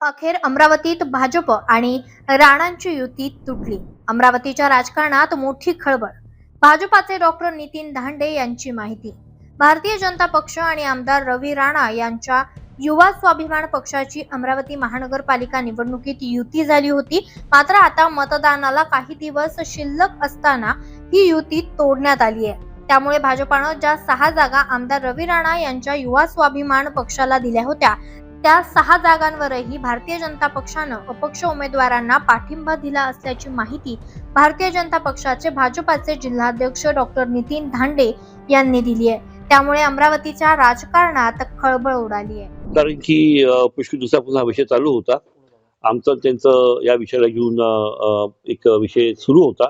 अखेर अमरावतीत भाजप आणि राणांची युती तुटली। अमरावतीच्या राजकारणात मोठी खळबळ। भाजपाचे डॉक्टर नितीन धांडे यांची माहिती। भारतीय जनता पक्ष आणि आमदार रवी राणा यांच्या युवा स्वाभिमान पक्षाची अमरावती महानगरपालिका निवडणुकीत युती झाली होती। मात्र आता मतदानाला काही दिवस शिल्लक असताना ही युती तोडण्यात आली आहे। त्यामुळे भाजपानं ज्या 6 जागा आमदार रवी राणा यांच्या युवा स्वाभिमान पक्षाला दिल्या होत्या, त्या 6 जागांवरही भारतीय जनता पक्षानं अपक्ष उमेदवारांना पाठिंबा दिला असल्याची माहिती भारतीय जनता पक्षाचे भाजपाचे जिल्हाध्यक्ष डॉक्टर नितीन धांडे यांनी दिली आहे। त्यामुळे अमरावतीच्या राजकारणात खळबळ उडाली आहे। कारण की पुष्कळ दिवसापासून हा विषय चालू होता। आमचं त्यांचं या विषयाला घेऊन एक विषय सुरू होता।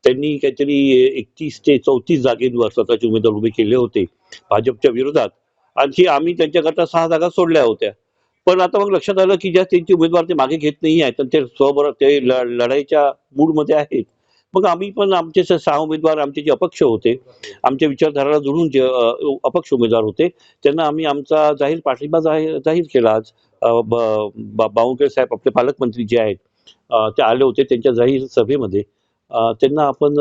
त्यांनी काहीतरी 31 ते 34 जागेंवर स्वतःचे उमेदवार उभे केले होते भाजपच्या विरोधात। आणखी आम्ही त्यांच्याकरता 6 जागा सोडल्या होत्या। पण आता मग लक्षात आलं की ज्या त्यांचे उमेदवार ते मागे घेत नाही आहेत, ते स्वबरोबर ते लढाईच्या मूडमध्ये आहेत। मग आम्ही पण आमचे 6 उमेदवार, आमचे जे अपक्ष होते, आमच्या विचारधाराला जोडून जे अपक्ष उमेदवार होते, त्यांना आम्ही आमचा जाहीर पाठिंबा जाहीर केला। आज बावनकुळे साहेब आपले पालकमंत्री जे आहेत ते आले होते, त्यांच्या जाहीर सभेमध्ये त्यांना आपण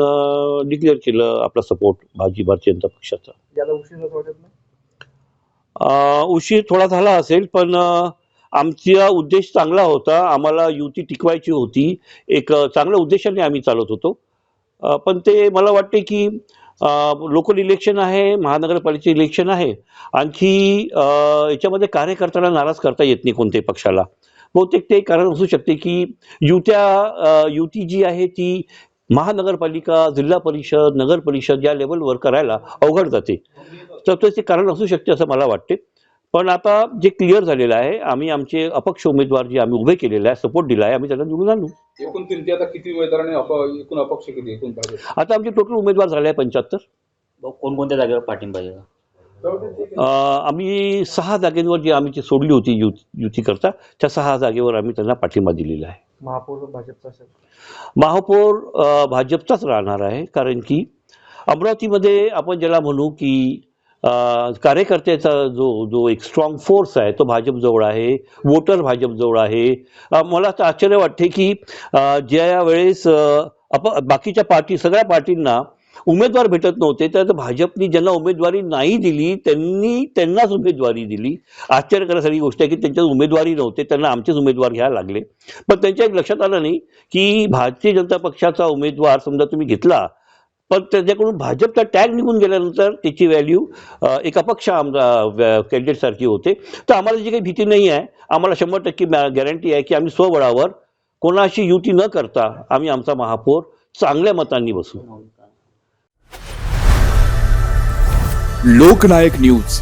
डिक्लेअर केलं आपला सपोर्ट भारतीय जनता पक्षाचा। उशीर थोडा झाला असेल, पण आमचा उद्देश चांगला होता। आम्हाला युती टिकवायची होती। एक चांगल्या उद्देशाने आम्ही चालत होतो। पण ते मला वाटते की लोकल इलेक्शन आहे, महानगरपालिकेचे इलेक्शन आहे। आणखी याच्यामध्ये कार्यकर्त्यांना नाराज करता येत नाही कोणत्याही पक्षाला। बहुतेक ते कारण असू शकते की युती जी आहे ती महानगरपालिका, जिल्हा परिषद, नगर परिषद या लेवलवर करायला अवघड जाते। तर त्याचे कारण असू शकते असं मला वाटते। पण आता जे क्लिअर झालेलं आहे, आम्ही आमचे अपक्ष उमेदवार जे आम्ही उभे केलेले आहे, सपोर्ट दिला आहे, आम्ही त्यांना निवडून आणू। एकूण किती आता किती उमेदवारांनी एकूण अपक्ष किती एकूण भाजप? आता आमचे टोटल उमेदवार झाले आहे 75। कोणकोणत्या जागेवर पाठिंबा आहे? आम्ही 6 जागेंवर जी आम्ही जी सोडली होती युती करता, त्या 6 जागेवर आम्ही त्यांना पाठिंबा दिलेला आहे। महापौर भाजपचा असेल? महापौर भाजपचाच राहणार आहे। कारण की अमरावतीमध्ये आपण ज्याला म्हणू की कार्यकर्त्याचा जो एक स्ट्रॉंग फोर्स आहे तो भाजपजवळ आहे, वोटर भाजपजवळ आहे। मला तर आश्चर्य वाटते की ज्या वेळेस बाकीच्या सगळ्या पार्टींना उमेदवार भेटत नव्हते, तर भाजपनी ज्यांना उमेदवारी नाही दिली त्यांनाच उमेदवारी दिली। आश्चर्य करण्यासारखी गोष्ट आहे की त्यांच्या उमेदवारी नव्हते, त्यांना आमचेच उमेदवार घ्यायला लागले। पण त्यांच्या एक लक्षात आलं नाही की भारतीय जनता पक्षाचा उमेदवार समजा तुम्ही घेतला, पण त्याच्याकडून भाजपचा टॅग निघून गेल्यानंतर त्याची व्हॅल्यू एक अपक्ष कॅन्डिडेट सारखी होते। तर आम्हाला जी काही भीती नाही आहे, आम्हाला 100% गॅरंटी आहे की आम्ही स्वबळावर कोणाशी युती न करता आम्ही आमचा महापौर चांगल्या मतांनी बसू। लोकनायक न्यूज